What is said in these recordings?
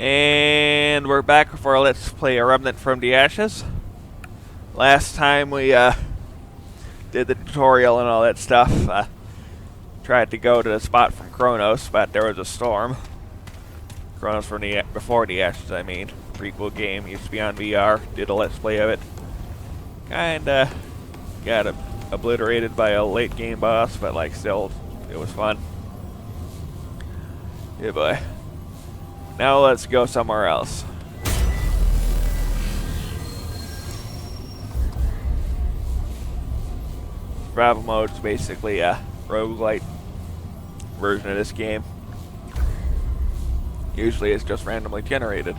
And we're back for Let's Play a Remnant from the Ashes. Last time we did the tutorial and all that stuff. Tried to go to the spot from Kronos, but there was a storm. Kronos from the before the Ashes, I mean. Prequel game, used to be on VR. Did a Let's Play of it. Kinda got obliterated by a late game boss, but like still, it was fun. Yeah, boy. Now let's go somewhere else. Survival mode is basically a roguelite version of this game. Usually it's just randomly generated.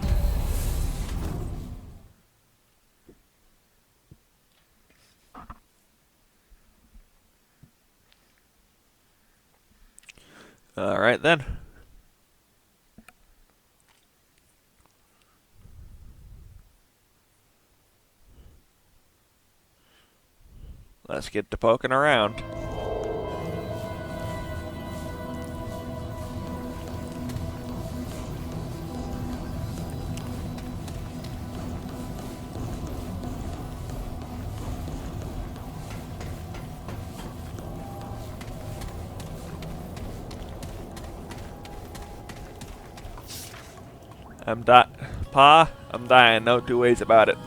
Alright then. Let's get to poking around. I'm dying, no two ways about it.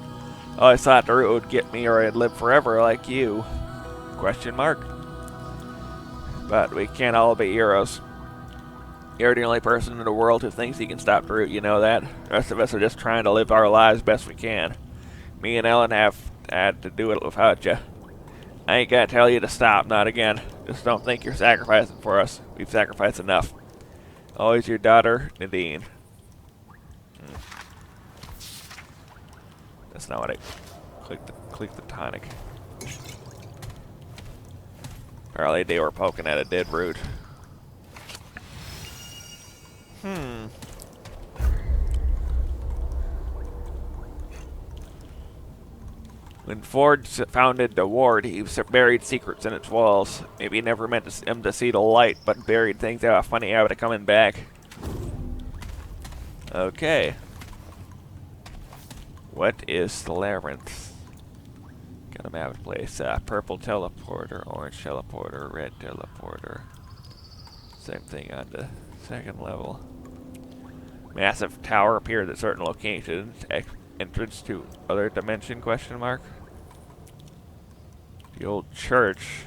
I always thought the route would get me or I'd live forever like you. Question mark. But we can't all be heroes. You're the only person in the world who thinks he can stop the route, you know that? The rest of us are just trying to live our lives best we can. Me and Ellen have had to do it without you. I ain't gonna tell you to stop, not again. Just don't think you're sacrificing for us. We've sacrificed enough. Always your daughter, Nadine. That's not what I clicked the tonic. Apparently they were poking at a dead root. When Ford founded the ward, he buried secrets in its walls. Maybe he never meant him to see the light, but buried things that have a funny habit of coming back. Okay. What is the labyrinth? Got a map in place. Purple teleporter, orange teleporter, red teleporter. Same thing on the second level. Massive tower appears at certain locations. Entrance to other dimension, question mark. The old church.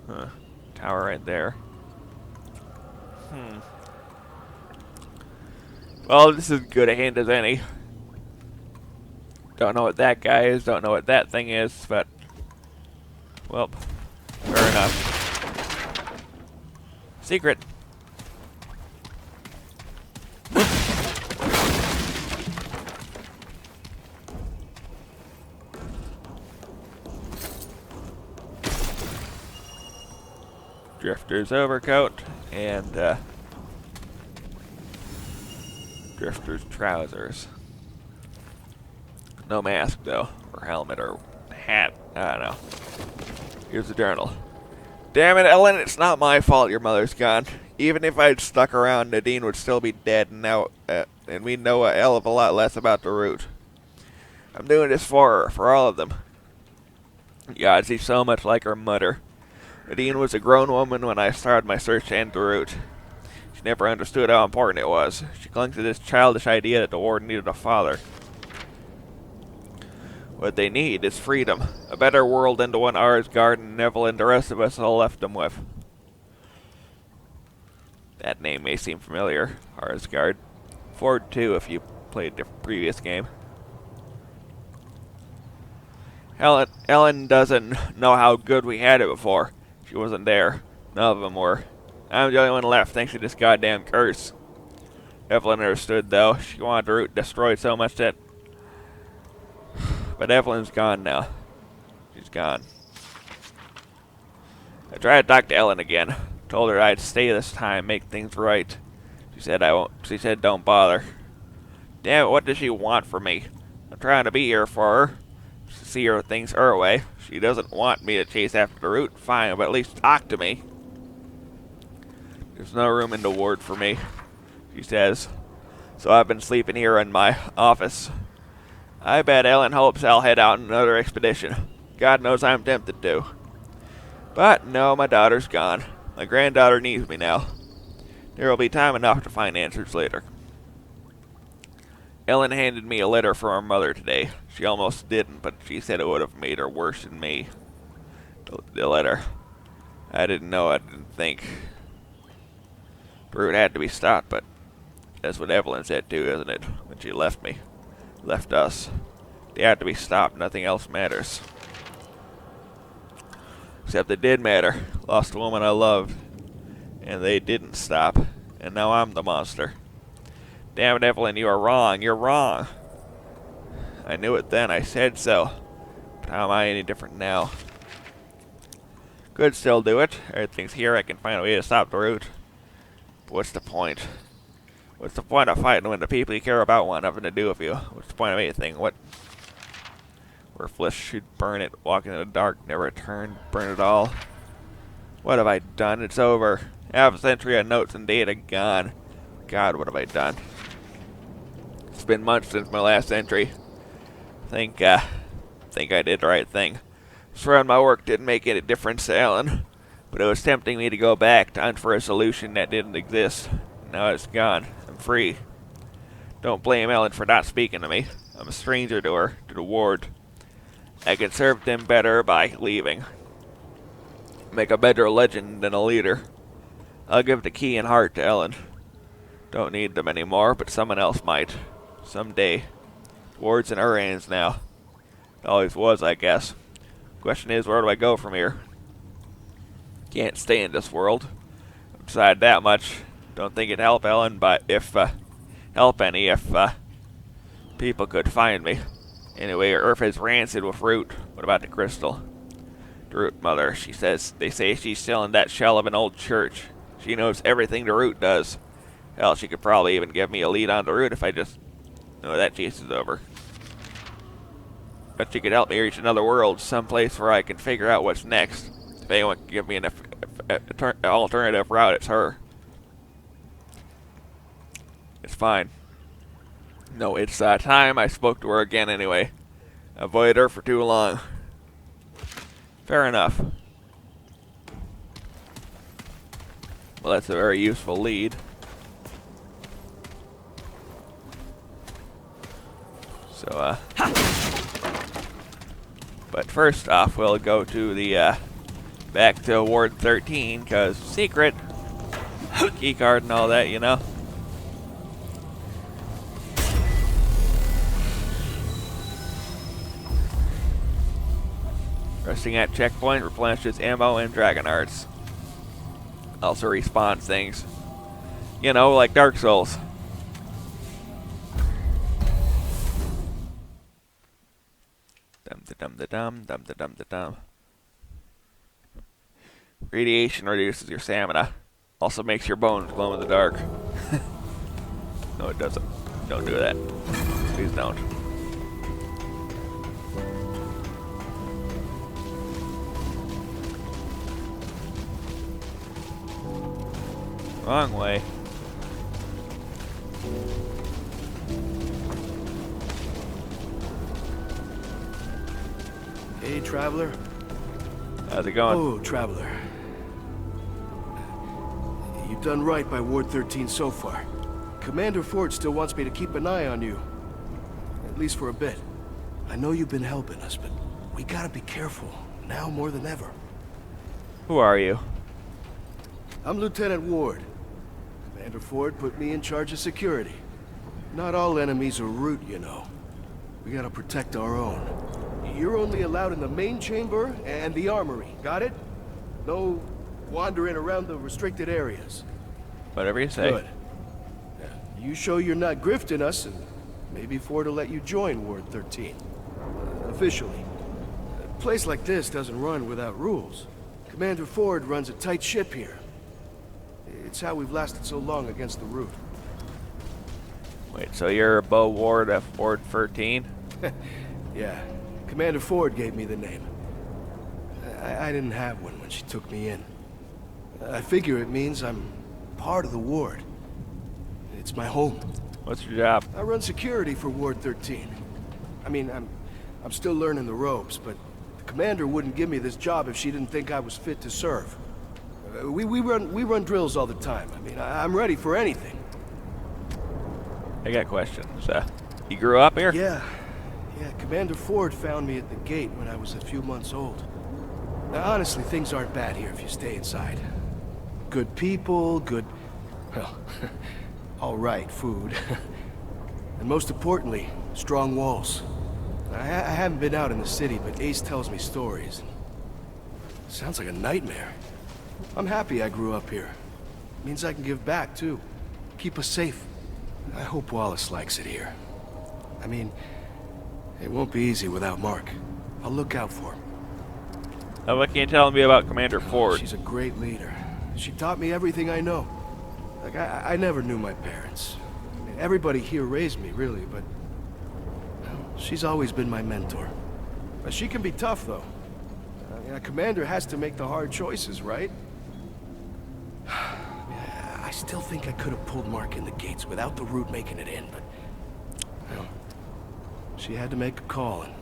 Huh. Tower right there. Well, this is as good a hint as any. Don't know what that guy is, don't know what that thing is, but... well, fair enough. Secret! Drifter's overcoat, and, Drifter's trousers. No mask, though, or helmet, or hat. I don't know. Here's the journal. Damn it, Ellen, it's not my fault your mother's gone. Even if I'd stuck around, Nadine would still be dead, and now, and we know a hell of a lot less about the route. I'm doing this for her, for all of them. God, she's so much like her mother. Nadine was a grown woman when I started my search to end the route. She never understood how important it was. She clung to this childish idea that the ward needed a father. What they need is freedom. A better world than the one Arsgard and Neville and the rest of us all left them with. That name may seem familiar, Arsgard. Ford too, if you played the previous game. Ellen doesn't know how good we had it before. She wasn't there. None of them were. I'm the only one left thanks to this goddamn curse. Evelyn understood though. She wanted the route destroyed so much that... but Evelyn's gone now. She's gone. I tried to talk to Ellen again. Told her I'd stay this time, make things right. She said I won't. She said don't bother. Damn it, what does she want from me? I'm trying to be here for her. To see her things her way. She doesn't want me to chase after the route. Fine, but at least talk to me. There's no room in the ward for me, she says. so I've been sleeping here in my office. I bet Ellen hopes I'll head out on another expedition. God knows I'm tempted to. But no, my daughter's gone. My granddaughter needs me now. There will be time enough to find answers later. Ellen handed me a letter from her mother today. She almost didn't, but she said it would have made her worse than me. The letter. I didn't know, I didn't think. The route had to be stopped, but that's what Evelyn said too, isn't it? When she left me. Left us. They had to be stopped, nothing else matters. Except it did matter. Lost a woman I loved. And they didn't stop. And now I'm the monster. Damn it, Evelyn, you are wrong. You're wrong. I knew it then. I said so. But how am I any different now? Could still do it. Everything's here. I can find a way to stop the route. But what's the point? What's the point of fighting when the people you care about want nothing to do with you? What's the point of anything? What? Worthless. Should burn it. Walk in the dark. Never return. Burn it all. What have I done? It's over. Half a century of notes and data gone. God, what have I done? It's been months since my last entry. Think I did the right thing. Swearing my work didn't make any difference to Ellen, but it was tempting me to go back to hunt for a solution that didn't exist. Now it's gone. I'm free. Don't blame Ellen for not speaking to me. I'm a stranger to her, to the ward. I can serve them better by leaving. Make a better legend than a leader. I'll give the key and heart to Ellen. Don't need them anymore, but someone else might. Someday. The ward's in her hands now. It always was, I guess. Question is, where do I go from here? Can't stay in this world. Beside that much, don't think it'd help Ellen, but if people could find me. Anyway, Earth is rancid with root. What about the crystal? The root mother, they say she's still in that shell of an old church. She knows everything the root does. Hell, she could probably even give me a lead on the route if I just... No, that chase is over. But she could help me reach another world, someplace where I can figure out what's next. If anyone can give me an alternative route, it's her. It's fine. No, it's time I spoke to her again anyway. Avoided her for too long. Fair enough. Well, that's a very useful lead. So, but first off, we'll go to the, back to Ward 13, because secret, key card and all that, you know. Resting at checkpoint replenishes ammo and dragon hearts. Also respawns things. You know, like Dark Souls. Dum-da-dum-da-dum. Radiation reduces your stamina. Also makes your bones glow in the dark. No, it doesn't. Don't do that. Please don't. Wrong way. Hey, Traveler. How's it going? Oh, Traveler. You've done right by Ward 13 so far. Commander Ford still wants me to keep an eye on you. At least for a bit. I know you've been helping us, but we gotta be careful, now more than ever. Who are you? I'm Lieutenant Ward. Commander Ford put me in charge of security. Not all enemies are root, you know. We gotta protect our own. You're only allowed in the main chamber and the armory, got it? No wandering around the restricted areas. Whatever you say. Good. You show you're not grifting us, and maybe Ford will let you join Ward 13. Officially. A place like this doesn't run without rules. Commander Ford runs a tight ship here. It's how we've lasted so long against the root. Wait, so you're a Bo Ward of Ward 13? Yeah. Commander Ford gave me the name. I didn't have one when she took me in. I figure it means I'm part of the ward. It's my home. What's your job? I run security for Ward 13. I mean, I'm still learning the ropes, but the commander wouldn't give me this job if she didn't think I was fit to serve. We run drills all the time. I mean, I'm ready for anything. I got questions. You grew up here? Yeah, Commander Ford found me at the gate when I was a few months old. Now, honestly, things aren't bad here if you stay inside. Good people, well, all right, food. And most importantly, strong walls. I haven't been out in the city, but Ace tells me stories. Sounds like a nightmare. I'm happy I grew up here. Means I can give back, too. Keep us safe. I hope Wallace likes it here. I mean, it won't be easy without Mark. I'll look out for him. What can you tell me about Commander Ford? She's a great leader. She taught me everything I know. Like, I never knew my parents. I mean, everybody here raised me, really, but... well, she's always been my mentor. But she can be tough, though. A commander has to make the hard choices, right? I still think I could have pulled Mark in the gates without the route making it in, but... well, she had to make a call, and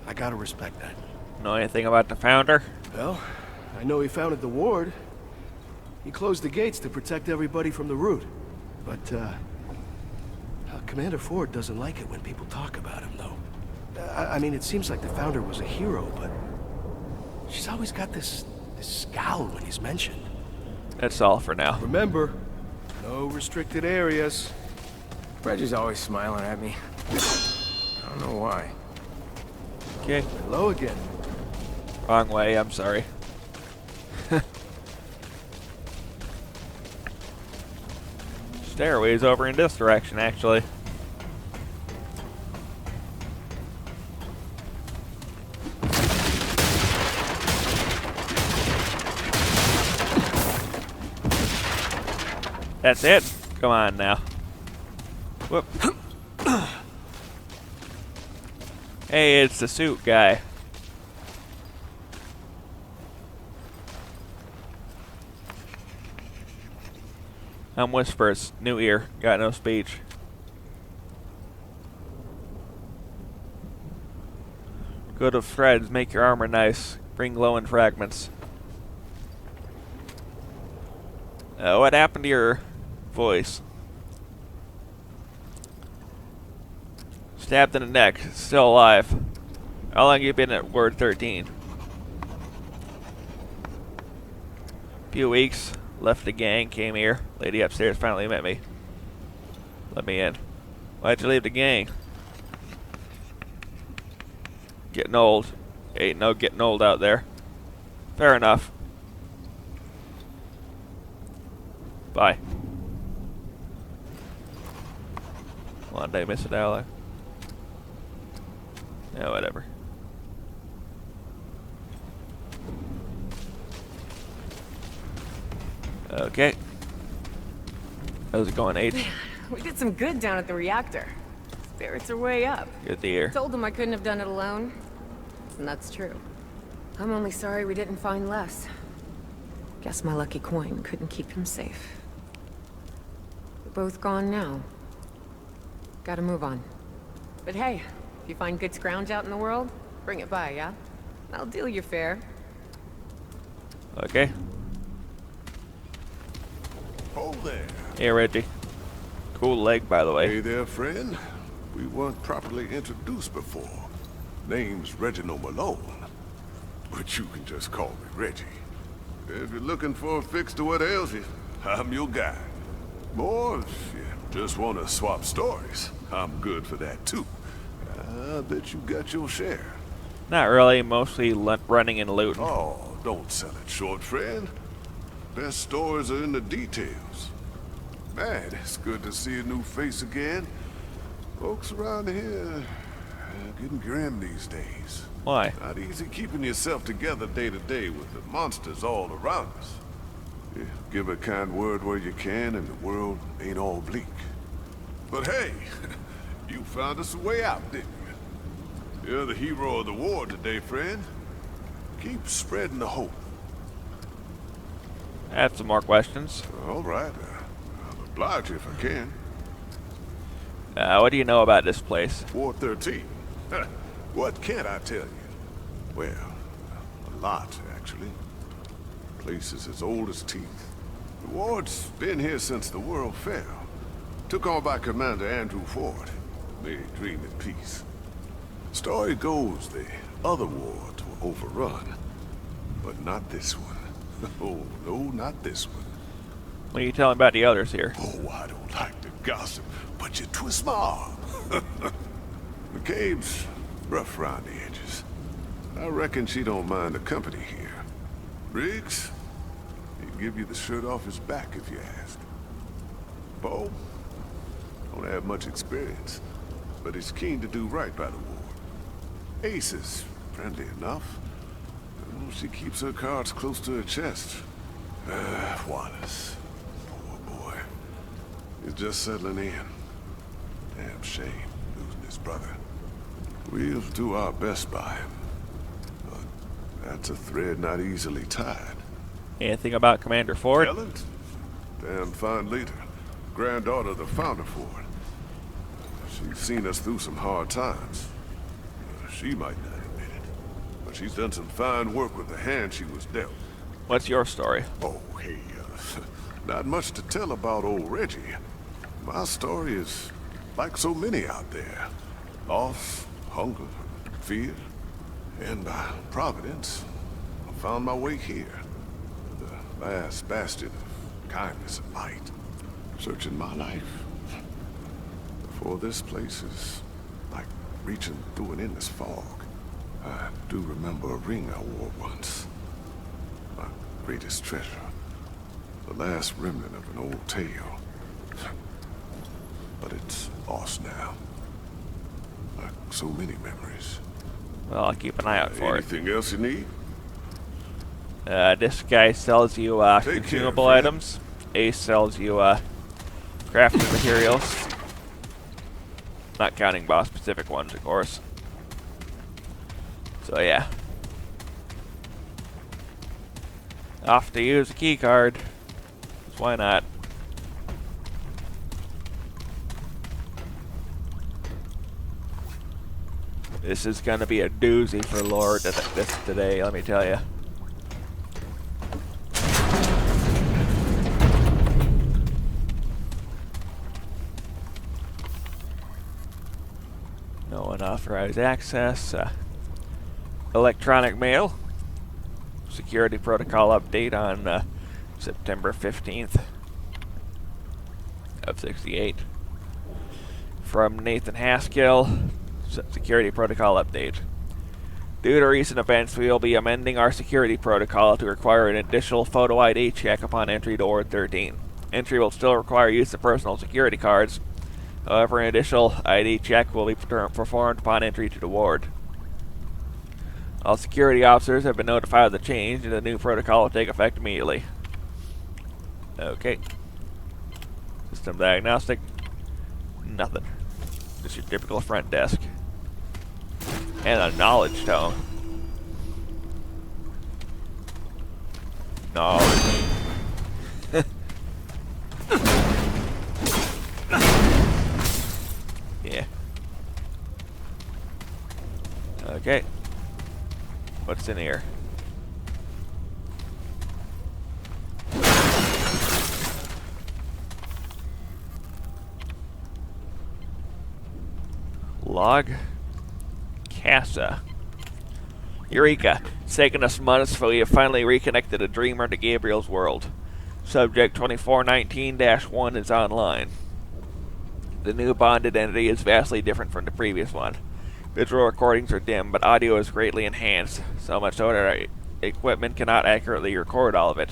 I gotta respect that. Know anything about the founder? Well, I know he founded the ward. He closed the gates to protect everybody from the route. But, Commander Ford doesn't like it when people talk about him, though. I mean, it seems like the founder was a hero, but... she's always got this scowl when he's mentioned. That's all for now. Remember, no restricted areas. Reggie's always smiling at me. I don't know why. Okay. Hello again. Wrong way, I'm sorry. Stairway's over in this direction, actually. That's it. Come on now. Whoop. Hey, it's the suit guy. I'm Whispers. New ear. Got no speech. Good of threads. Make your armor nice. Bring glowing fragments. What happened to your voice? Stabbed in the neck. Still alive. How long you been at Ward 13? Few weeks. Left the gang. Came here. Lady upstairs finally met me. Let me in. Why'd you leave the gang? Getting old. Ain't no getting old out there. Fair enough. Bye. One day, miss it, ally. Yeah, whatever. Okay. How's it going, H? We did some good down at the reactor. Spirits are way up. Good to hear. Told them I couldn't have done it alone. And that's true. I'm only sorry we didn't find Les. Guess my lucky coin couldn't keep him safe. We're both gone now. Gotta move on. But hey, if you find good scrounge out in the world, bring it by, yeah? I'll deal you fair. Okay. Oh there. Hey, Reggie. Cool leg, by the way. Hey there, friend. We weren't properly introduced before. Name's Reginald Malone. But you can just call me Reggie. If you're looking for a fix to what ails you, I'm your guy. Or if you just want to swap stories, I'm good for that too. I bet you got your share. Not really. Mostly running and looting. Oh, don't sell it short, friend. Best stories are in the details. Man, it's good to see a new face again. Folks around here getting grim these days. Why? Not easy keeping yourself together day to day with the monsters all around us. Yeah, give a kind word where you can and the world ain't all bleak. But hey, you found us a way out, didn't you? You're the hero of the war today, friend. Keep spreading the hope. I have some more questions. All right. I'll oblige you if I can. What do you know about this place? Ward 13. What can't I tell you? Well, a lot, actually. Place is as old as teeth. The ward's been here since the world fell. Took on by Commander Andrew Ford. May he dream in peace. Story goes the other wards were overrun. But not this one. Oh, no, not this one. What are you telling about the others here? Oh, I don't like to gossip, but you twist my arm. McCabe's rough around the edges. I reckon she don't mind the company here. Riggs, he'd give you the shirt off his back if you asked. Bo, don't have much experience, but he's keen to do right by the ward. Ace is friendly enough. She keeps her cards close to her chest. Wallace, poor boy. He's just settling in. Damn shame, losing his brother. We'll do our best by him. But that's a thread not easily tied. Anything about Commander Ford? Talent? Damn fine leader. Granddaughter of the founder Ford. She's seen us through some hard times. She might not admit it, but she's done some fine work with the hand she was dealt. What's your story? Oh, hey, not much to tell about old Reggie. My story is like so many out there. Loss, hunger, fear, and by providence, I found my way here. The last bastion of kindness and light. Searching my life. For this place is like reaching through an endless fog. I do remember a ring I wore once. My greatest treasure. The last remnant of an old tale. But it's lost now. Like so many memories. Well, I'll keep an eye out for it. Anything else you need? This guy sells you Take care, consumable friend. items. Ace sells you crafting materials. Not counting boss-specific ones, of course. So yeah. Off to use a key card. 'Cause why not? This is gonna be a doozy for Lord this today, let me tell you. No unauthorized access. Electronic mail. Security protocol update on September 15th of 68. From Nathan Haskell. Security protocol update. Due to recent events, we will be amending our security protocol to require an additional photo ID check upon entry to Ward 13. Entry will still require use of personal security cards. However, an additional ID check will be performed upon entry to the ward. All security officers have been notified of the change, and the new protocol will take effect immediately. Okay. System diagnostic. Nothing. Just your typical front desk. And a knowledge tome. Knowledge. Yeah. Okay. What's in here? Log. Casa. Eureka! It's taken us months, but we have finally reconnected a dreamer to Gabriel's world. Subject 2419-1 is online. The new bonded entity is vastly different from the previous one. Visual recordings are dim, but audio is greatly enhanced, so much so that our equipment cannot accurately record all of it.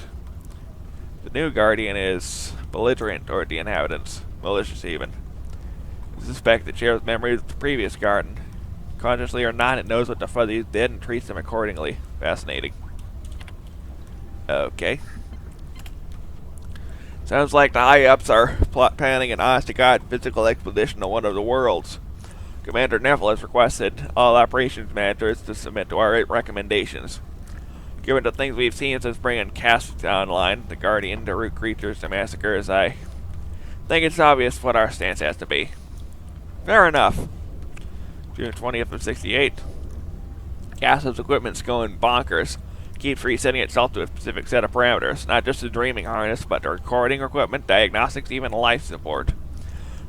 The new Guardian is belligerent toward the inhabitants, malicious even. We suspect it shares memories of the previous Guardian. Consciously or not, it knows what the Fuzzies did and treats them accordingly. Fascinating. Okay. Sounds like the high-ups are planning an honest-to-God physical expedition to one of the worlds. Commander Neville has requested all operations managers to submit to our recommendations. Given the things we've seen since bringing Cass online, the Guardian, to root creatures to massacres, I think it's obvious what our stance has to be. Fair enough. June 20th of 68. Casa's equipment's going bonkers. Keeps resetting itself to a specific set of parameters. Not just the dreaming harness, but the recording equipment, diagnostics, even life support.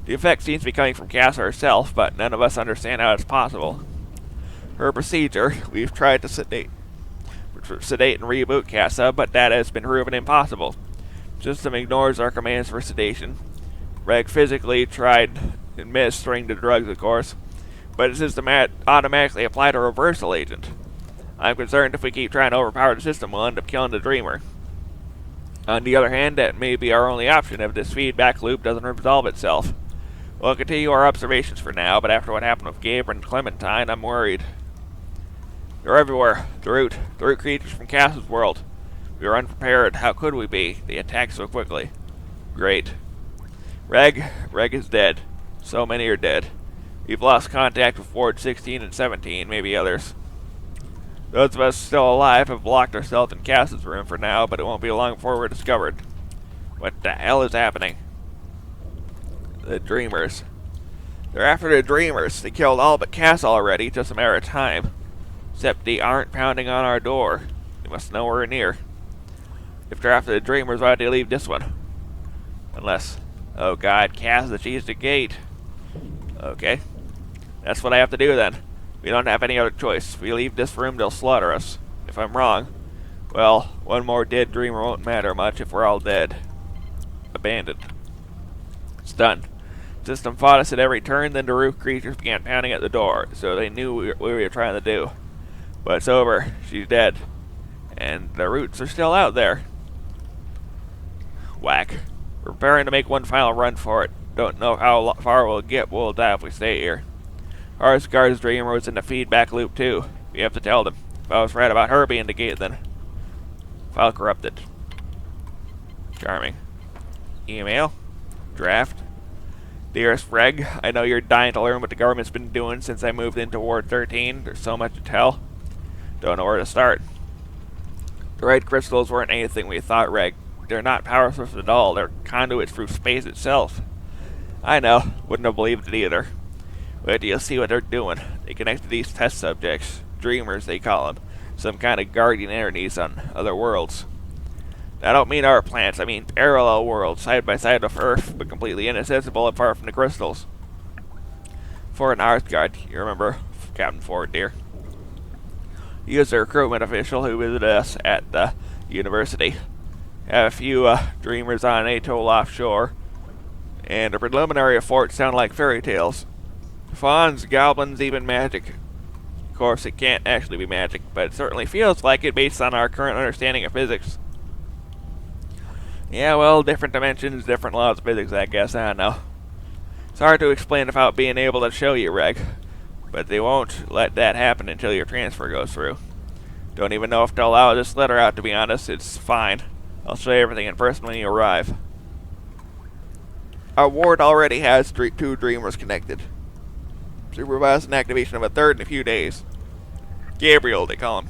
The effect seems to be coming from Casa herself, but none of us understand how it's possible. Her procedure, we've tried to sedate and reboot Casa, but that has been proven impossible. System ignores our commands for sedation. Reg physically tried administering the drugs, of course, but the system automatically applied a reversal agent. I'm concerned if we keep trying to overpower the system, we'll end up killing the Dreamer. On the other hand, that may be our only option if this feedback loop doesn't resolve itself. We'll continue our observations for now, but after what happened with Gabriel and Clementine, I'm worried. They're everywhere. The root creatures from Cass's world. We were unprepared. How could we be? They attacked so quickly. Great. Reg is dead. So many are dead. We've lost contact with Ward 16 and 17, maybe others. Those of us still alive have locked ourselves in Cass's room for now, but it won't be long before we're discovered. What the hell is happening? The Dreamers. They're after the Dreamers. They killed all but Cass already, just a matter of time. Except they aren't pounding on our door. They must know we're near. If they're after the Dreamers, why'd they leave this one? Unless... Oh god, Cass has achieved the gate. Okay. That's what I have to do then. We don't have any other choice. If we leave this room, they'll slaughter us. If I'm wrong, well, one more dead Dreamer won't matter much if we're all dead. Abandoned. It's done. System fought us at every turn, then the roof creatures began pounding at the door, so they knew what we were trying to do. But it's over. She's dead. And the roots are still out there. Whack. We're preparing to make one final run for it. Don't know how far we'll get, but we'll die if we stay here. Arsgard's Dreamer was in the feedback loop too. We have to tell them. If I was right about her being the gate, then. File corrupted. Charming. Email. Draft. Dearest Reg, I know you're dying to learn what the government's been doing since I moved into Ward 13. There's so much to tell. Don't know where to start. The red crystals weren't anything we thought, Reg. They're not power sources at all. They're conduits through space itself. I know. Wouldn't have believed it either. Wait till you see what they're doing. They connected these test subjects. Dreamers, they call them. Some kind of guardian entities on other worlds. I don't mean our planets. I mean parallel worlds, side by side with Earth, but completely inaccessible and far from the crystals. For an Arsgard, you remember Captain Ford, dear. He was a recruitment official who visited us at the university. Had a few dreamers on an atoll offshore, and the preliminary reports sound like fairy tales. Fauns, goblins, even magic. Of course, it can't actually be magic, but it certainly feels like it based on our current understanding of physics. Yeah, well, different dimensions, different laws of physics, I guess. I don't know. It's hard to explain without being able to show you, Reg. But they won't let that happen until your transfer goes through. Don't even know if they'll allow this letter out, to be honest. It's fine. I'll show you everything in person when you arrive. Our ward already has 2 Dreamers connected. Supervising activation of a third in a few days. Gabriel, they call him.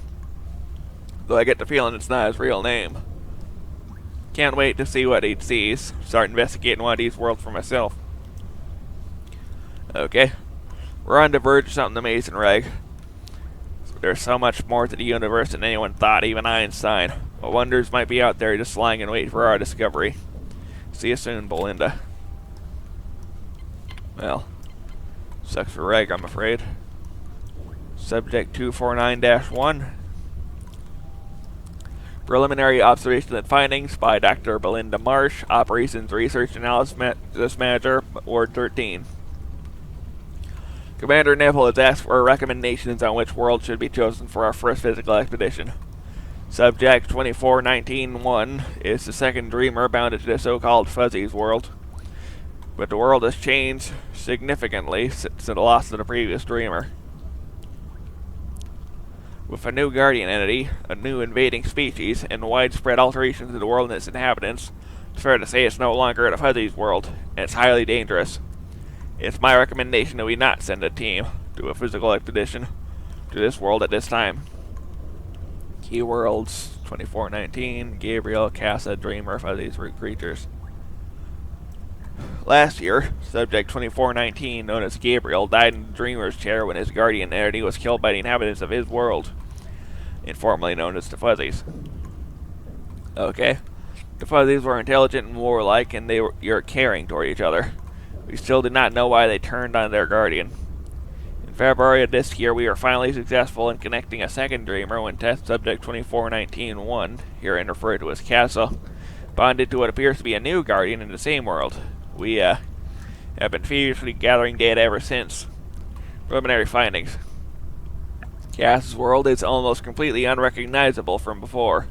Though I get the feeling it's not his real name. Can't wait to see what he sees. Start investigating one of these worlds for myself. Okay. We're on the verge of something amazing, Reg. There's so much more to the universe than anyone thought, even Einstein. What wonders might be out there just lying in wait for our discovery. See you soon, Belinda. Well, sucks for Reg, I'm afraid. Subject 249-1. Preliminary observations and findings by Dr. Belinda Marsh, Operations Research Analysis Manager, Ward 13. Commander Neville has asked for recommendations on which world should be chosen for our first physical expedition. Subject 2419-1 is the second Dreamer bound into the so-called Fuzzy's world. But the world has changed significantly since the loss of the previous Dreamer. With a new guardian entity, a new invading species, and widespread alterations to the world and its inhabitants, it's fair to say it's no longer the Fuzzy's world, and it's highly dangerous. It's my recommendation that we not send a team to a physical expedition to this world at this time. Key worlds 2419, Gabriel, Casa, Dreamer, Fuzzy's root creatures. Last year, Subject 2419, known as Gabriel, died in the Dreamer's chair when his guardian entity was killed by the inhabitants of his world, informally known as the Fuzzies. Okay. The Fuzzies were intelligent and warlike, and they were caring toward each other. We still did not know why they turned on their guardian. In February of this year, we were finally successful in connecting a second Dreamer when Test Subject 2419-1, herein referred to as Castle, bonded to what appears to be a new guardian in the same world. We, have been feverishly gathering data ever since. Preliminary findings. Cass's world is almost completely unrecognizable from before.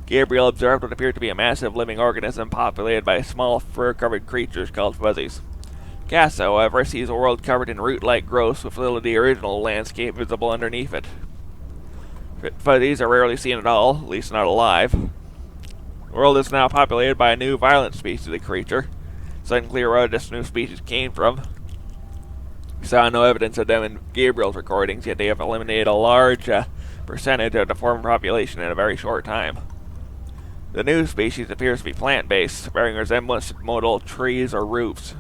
Gabriel observed what appeared to be a massive living organism populated by small fur-covered creatures called Fuzzies. Cass, however, sees a world covered in root-like growths with little of the original landscape visible underneath it. Fuzzies are rarely seen at all, at least not alive. The world is now populated by a new violent species of creature. It's unclear where this new species came from. We saw no evidence of them in Gabriel's recordings, yet they have eliminated a large percentage of the former population in a very short time. The new species appears to be plant-based, bearing resemblance to modal trees or roofs.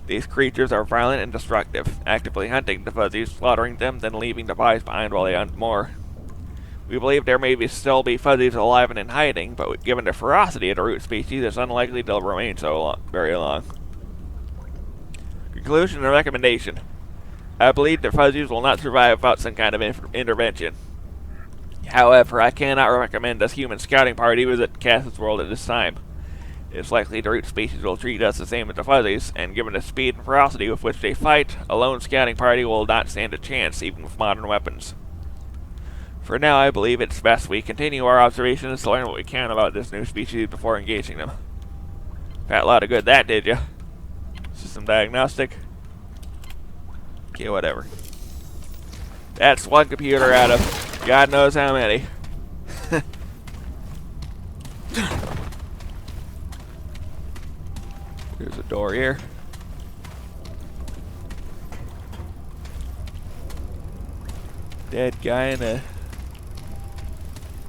These creatures are violent and destructive, actively hunting the Fuzzies, slaughtering them, then leaving the bodies behind while they hunt more. We believe there may still be Fuzzies alive and in hiding, but given the ferocity of the root species, it's unlikely they'll remain so very long. Conclusion and recommendation. I believe the Fuzzies will not survive without some kind of intervention. However, I cannot recommend this human scouting party visit Cass's world at this time. It's likely the root species will treat us the same as the Fuzzies, and given the speed and ferocity with which they fight, a lone scouting party will not stand a chance, even with modern weapons. For now, I believe it's best we continue our observations to learn what we can about this new species before engaging them. Got a lot of good that, did ya? System diagnostic? Okay, whatever. That's one computer out of God knows how many. There's a door here. Dead guy in a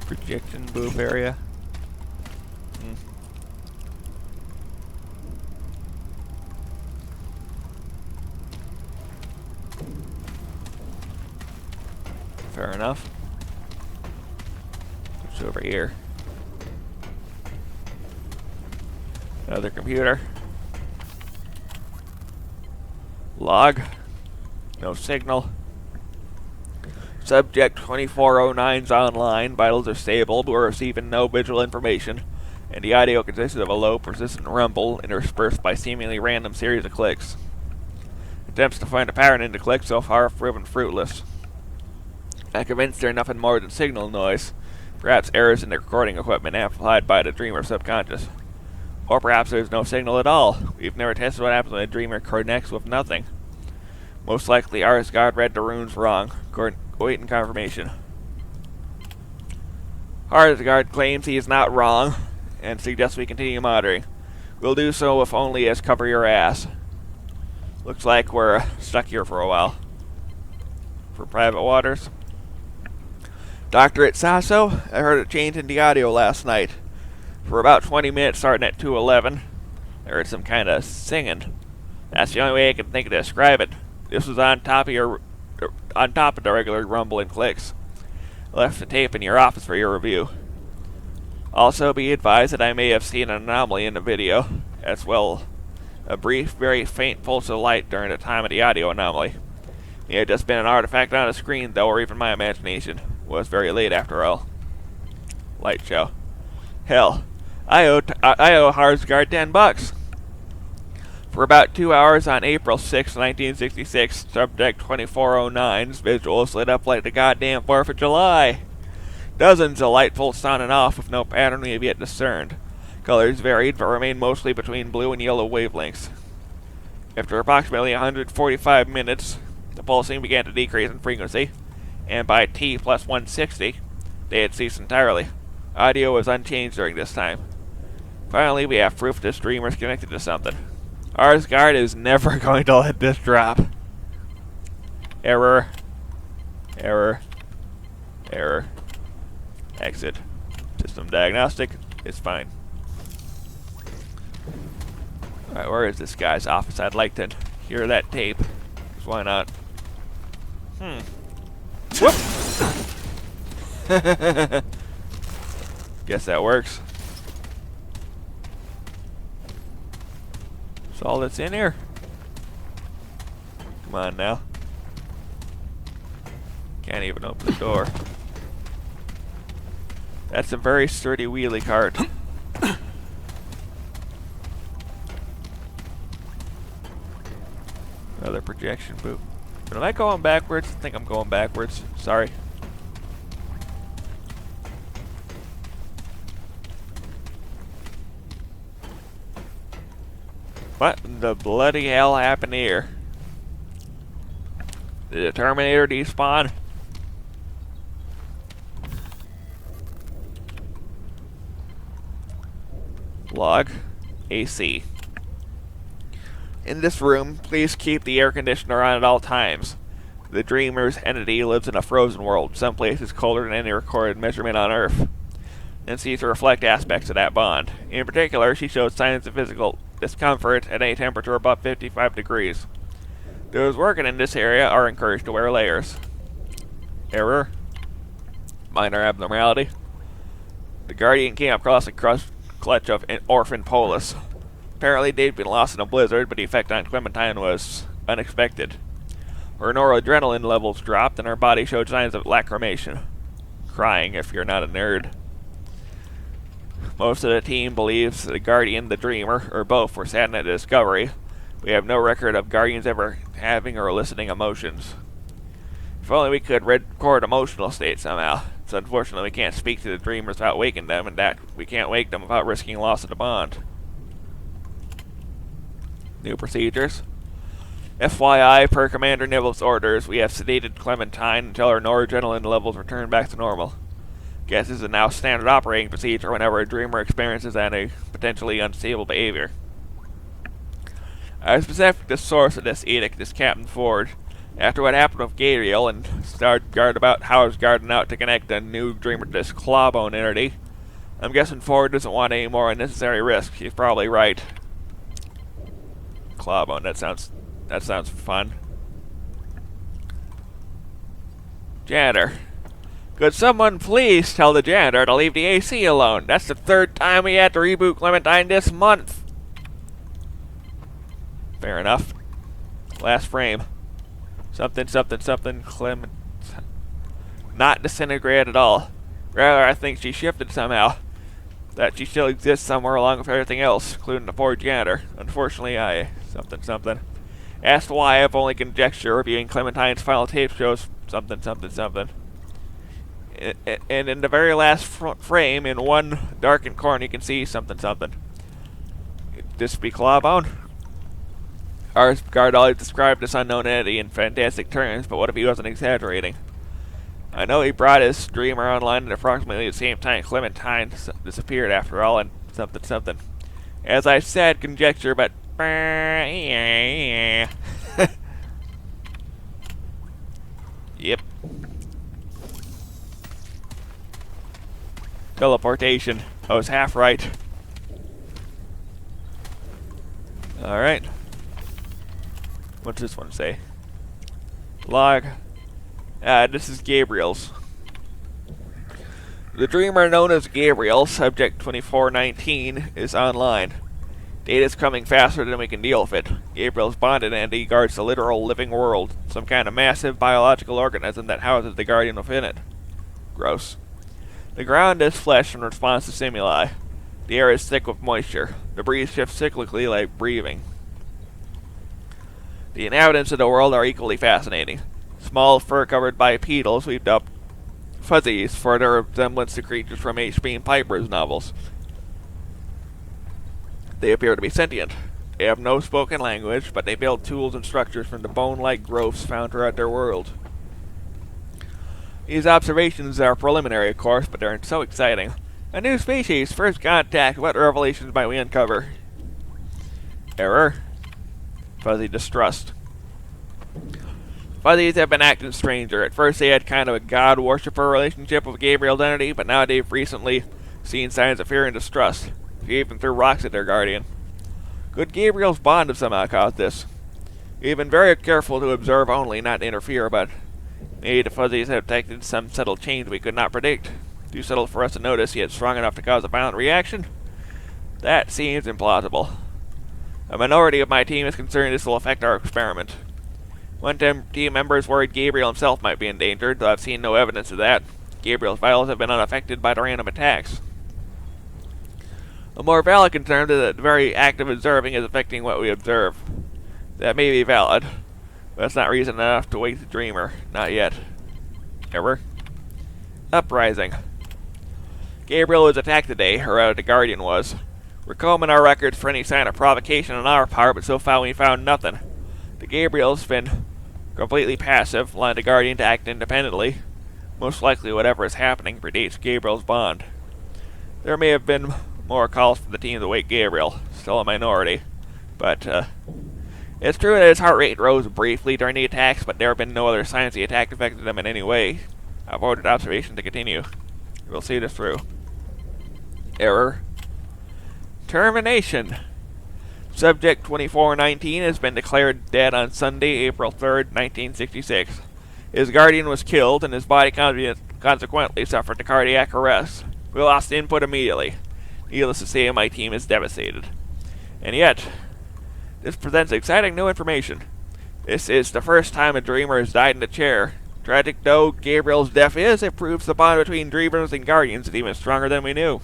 projection booth area. Fair enough. What's over here? Another computer. Log. No signal. Subject 2409's online. Vitals are stable, but we're receiving no visual information, and the audio consists of a low, persistent rumble interspersed by seemingly random series of clicks. Attempts to find a pattern in the clicks so far have proven fruitless. I'm convinced they're nothing more than signal noise, perhaps errors in the recording equipment amplified by the dreamer's subconscious. Or perhaps there's no signal at all. We've never tested what happens when a dreamer connects with nothing. Most likely, Arsgard read the runes wrong. Waiting confirmation. Arsgard claims he is not wrong, and suggests we continue monitoring. We'll do so if only as cover your ass. Looks like we're stuck here for a while. For private waters. Doctor at Sasso, I heard a change in the audio last night. For about 20 minutes, starting at 2:11, I heard some kind of singing. That's the only way I can think to describe it. This was on top of the regular rumble and clicks. I left the tape in your office for your review. Also, be advised that I may have seen an anomaly in the video, as well a brief, very faint pulse of light during the time of the audio anomaly. It may have just been an artifact on the screen, though, or even my imagination. It was very late after all. Light show. Hell, I owe Harsgard $10. For about 2 hours on April 6, 1966, Subject 2409's visuals lit up like the goddamn 4th of July. Dozens of light pulsed on and off with no pattern we have yet discerned. Colors varied, but remained mostly between blue and yellow wavelengths. After approximately 145 minutes, the pulsing began to decrease in frequency, and by T plus 160, they had ceased entirely. Audio was unchanged during this time. Finally, we have proof this dreamer is connected to something. Arsgard is never going to let this drop. Error. Error. Error. Exit. System diagnostic. It's fine. Alright, where is this guy's office? I'd like to hear that tape. 'Cause why not? Whoop! Guess that works. That's all that's in here. Come on now. Can't even open the door. That's a very sturdy wheelie cart. Another projection boot. Am I going backwards? I think I'm going backwards. Sorry. What in the bloody hell happened here? Did the Terminator despawn? Log. AC. In this room, please keep the air conditioner on at all times. The Dreamer's entity lives in a frozen world. Some places colder than any recorded measurement on Earth, and seems to reflect aspects of that bond. In particular, she shows signs of physical discomfort at any temperature above 55 degrees. Those working in this area are encouraged to wear layers. Error. Minor abnormality. The Guardian came across a clutch of orphan Polis. Apparently they'd been lost in a blizzard, but the effect on Clementine was unexpected. Her noradrenaline levels dropped, and her body showed signs of lacrimation. Crying, if you're not a nerd. Most of the team believes the Guardian, the Dreamer, or both were saddened at the discovery. We have no record of Guardians ever having or eliciting emotions. If only we could record emotional states somehow. So unfortunately we can't speak to the Dreamers without waking them, and that we can't wake them without risking loss of the bond. New procedures. FYI, per Commander Nibble's orders, we have sedated Clementine until her noradrenaline levels return back to normal. Guess this is now standard operating procedure whenever a Dreamer experiences any potentially unstable behavior. I suspect the source of this edict is Captain Ford. After what happened with Gabriel and started guard about how I was guarding out to connect a new Dreamer to this clawbone entity, I'm guessing Ford doesn't want any more unnecessary risk. He's probably right. Clawbone, that sounds fun. Janitor. Could someone please tell the janitor to leave the AC alone? That's the third time we had to reboot Clementine this month. Fair enough. Last frame. Something, something, something, Clement. Not disintegrated at all. Rather, I think she shifted somehow. That she still exists somewhere along with everything else, including the poor janitor. Unfortunately, something, something. Asked why, I've only conjecture. Reviewing Clementine's final tape shows something, something, something. And in the very last frame, in one darkened corner, you can see something, something. Could this be Clawbone? Our guard always described this unknown entity in fantastic terms, but what if he wasn't exaggerating? I know he brought his Dreamer online at approximately the same time Clementine disappeared after all, and something, something. As I said, conjecture, but... Yep. Teleportation. I was half right. Alright. What's this one say? Log. This is Gabriel's. The Dreamer known as Gabriel, Subject 2419, is online. Data's coming faster than we can deal with it. Gabriel's bonded entity guards the literal living world, some kind of massive biological organism that houses the Guardian within it. Gross. The ground is flesh in response to stimuli. The air is thick with moisture. The breeze shifts cyclically like breathing. The inhabitants of the world are equally fascinating. Small, fur-covered bipedals we've dubbed fuzzies for their resemblance to creatures from H.P. Piper's novels. They appear to be sentient. They have no spoken language, but they build tools and structures from the bone-like growths found throughout their world. These observations are preliminary, of course, but they're so exciting. A new species, first contact, what revelations might we uncover? Error. Fuzzy distrust. Fuzzies have been acting stranger. At first they had kind of a god-worshipper relationship with Gabriel's entity, but now they've recently seen signs of fear and distrust. She even threw rocks at their guardian. Could Gabriel's bond have somehow caused this? We've been very careful to observe only, not interfere, but maybe the fuzzies have detected some subtle change we could not predict. Too subtle for us to notice, yet strong enough to cause a violent reaction? That seems implausible. A minority of my team is concerned this will affect our experiment. One team member is worried Gabriel himself might be endangered, though I've seen no evidence of that. Gabriel's vitals have been unaffected by the random attacks. A more valid concern is that the very act of observing is affecting what we observe. That may be valid, but that's not reason enough to wake the dreamer. Not yet. Ever? Uprising. Gabriel was attacked today, or rather the Guardian was. We're combing our records for any sign of provocation on our part, but so far we found nothing. The Gabriel's been completely passive, allowing the Guardian to act independently. Most likely whatever is happening predates Gabriel's bond. There may have been more calls for the team to wake Gabriel, still a minority. But, it's true that his heart rate rose briefly during the attacks, but there have been no other signs the attack affected him in any way. I've ordered observation to continue. We'll see this through. Error. Termination. Subject 2419 has been declared dead on Sunday, April 3rd, 1966. His guardian was killed, and his body consequently suffered a cardiac arrest. We lost input immediately. Needless to say, my team is devastated. And yet, this presents exciting new information. This is the first time a dreamer has died in a chair. Tragic though Gabriel's death is, it proves the bond between dreamers and guardians is even stronger than we knew.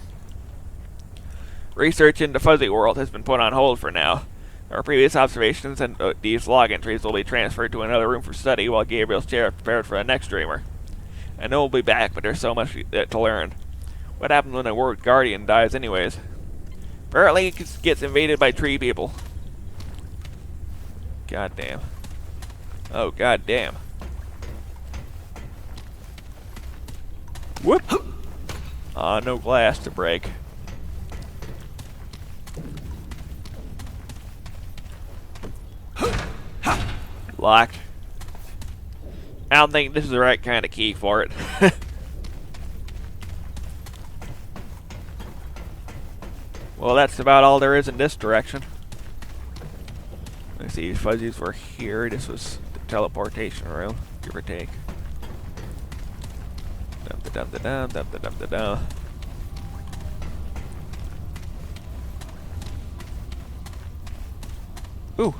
Research in the fuzzy world has been put on hold for now. Our previous observations and these log entries will be transferred to another room for study while Gabriel's chair is prepared for the next dreamer. I know we'll be back, but there's so much to learn. What happens when a word guardian dies anyways? Apparently it gets invaded by tree people. Goddamn. Oh, goddamn. Whoop! Aw, no glass to break. Locked. I don't think this is the right kind of key for it. Well, that's about all there is in this direction. Let's see, fuzzies were here. This was the teleportation room, give or take. Dum-da-dum-da-dum, dum-da-dum-da-dum. Ooh.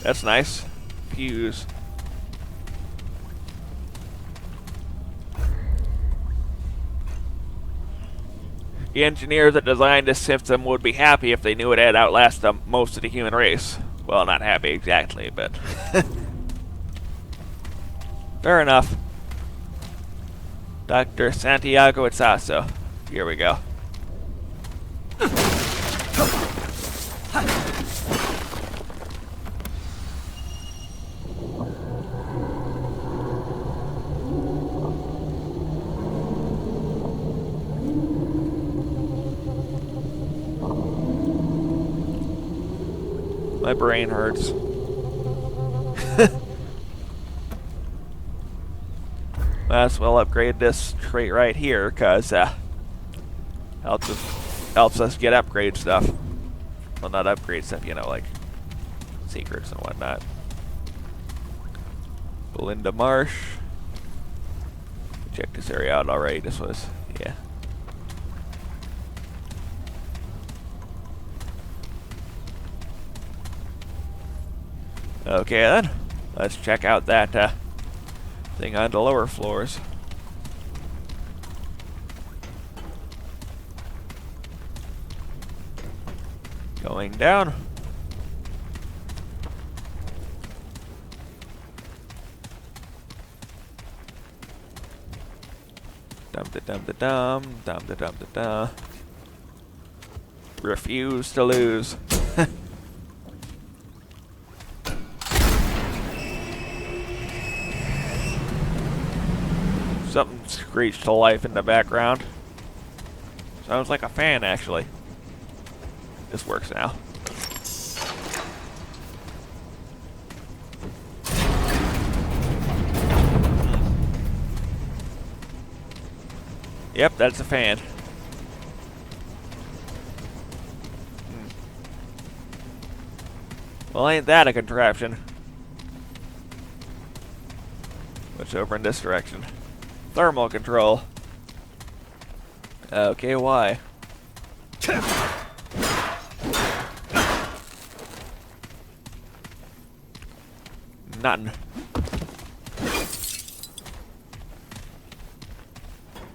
That's nice. Fuse. The engineers that designed this system would be happy if they knew it had outlasted most of the human race. Well, not happy exactly, but... Fair enough. Dr. Santiago Itzaso. Here we go. My brain hurts. Might as well upgrade this trait right here, because helps us get upgrade stuff. Well, not upgrade stuff, you know, like secrets and whatnot. Belinda Marsh. Check this area out already. This was, yeah. Okay then, let's check out that thing on the lower floors. Going down. Dum-da-dum-da-dum, dum-da-dum-da-dum. Refuse to lose. Something screeched to life in the background. Sounds like a fan, actually. This works now. Yep, that's a fan. Well, ain't that a contraption? What's over in this direction? Thermal control. Okay, why? Nothing.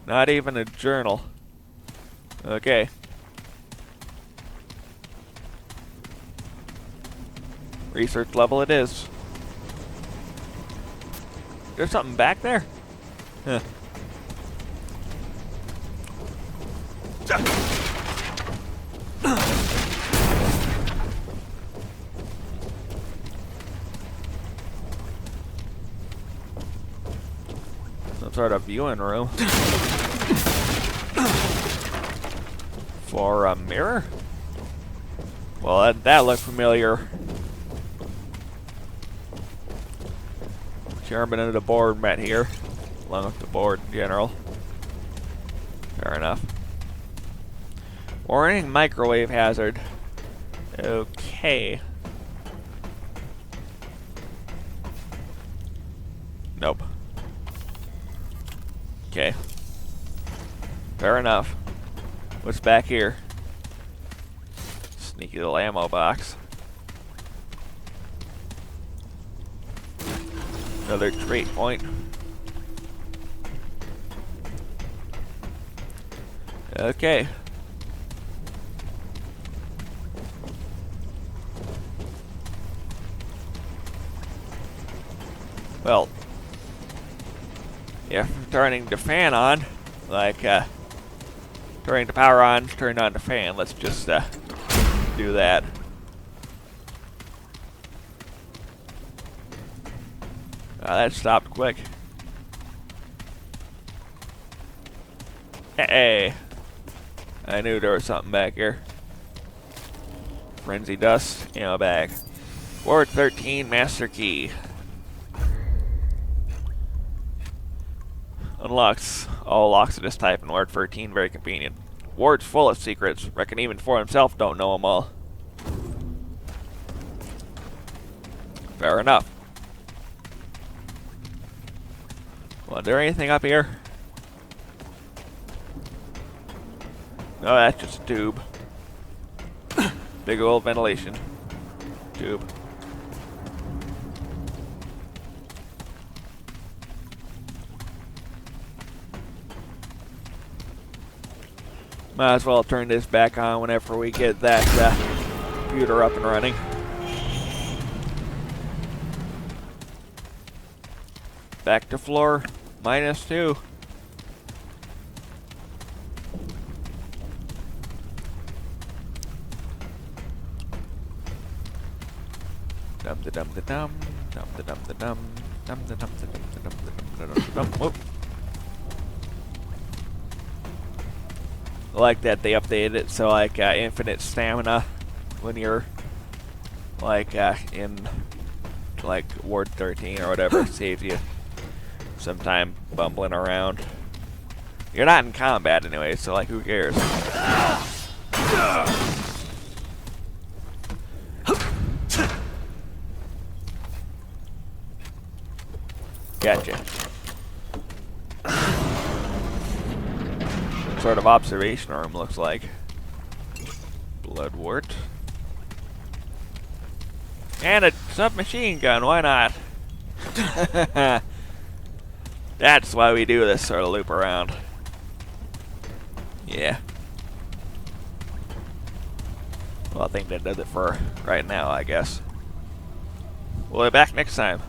Not even a journal. Okay. Research level it is. There's something back there? Huh. Some sort of viewing room. For a mirror? Well, that looked familiar. Chairman of the board met here, along with the board in general. Fair enough. Warning, microwave hazard. Okay. Nope. Okay. Fair enough. What's back here? Sneaky little ammo box. Another trait point. Okay. Well, if turning the fan on, like turning the power on, turn on the fan. Let's just do that. That stopped quick. Hey, I knew there was something back here. Frenzy dust, ammo bag. Ward 13, master key. Unlocks all locks of this type in Ward 13, very convenient. Ward's full of secrets. Reckon even for himself don't know them all. Fair enough. Well, is there anything up here? No, that's just a tube. Big old ventilation tube. Might as well turn this back on whenever we get that computer up and running. Back to floor -2. Dum da dum da dum, dum da dum da dum, dum da dum da dum da dum da dum da dum. Whoop. I like that they updated it so like infinite stamina when you're like in like Ward 13 or whatever saves you some time bumbling around. You're not in combat anyway, so like who cares? Gotcha. Some sort of observation room looks like. Bloodwort. And a submachine gun, why not? That's why we do this sort of loop around. Yeah. Well, I think that does it for right now, I guess. We'll be back next time.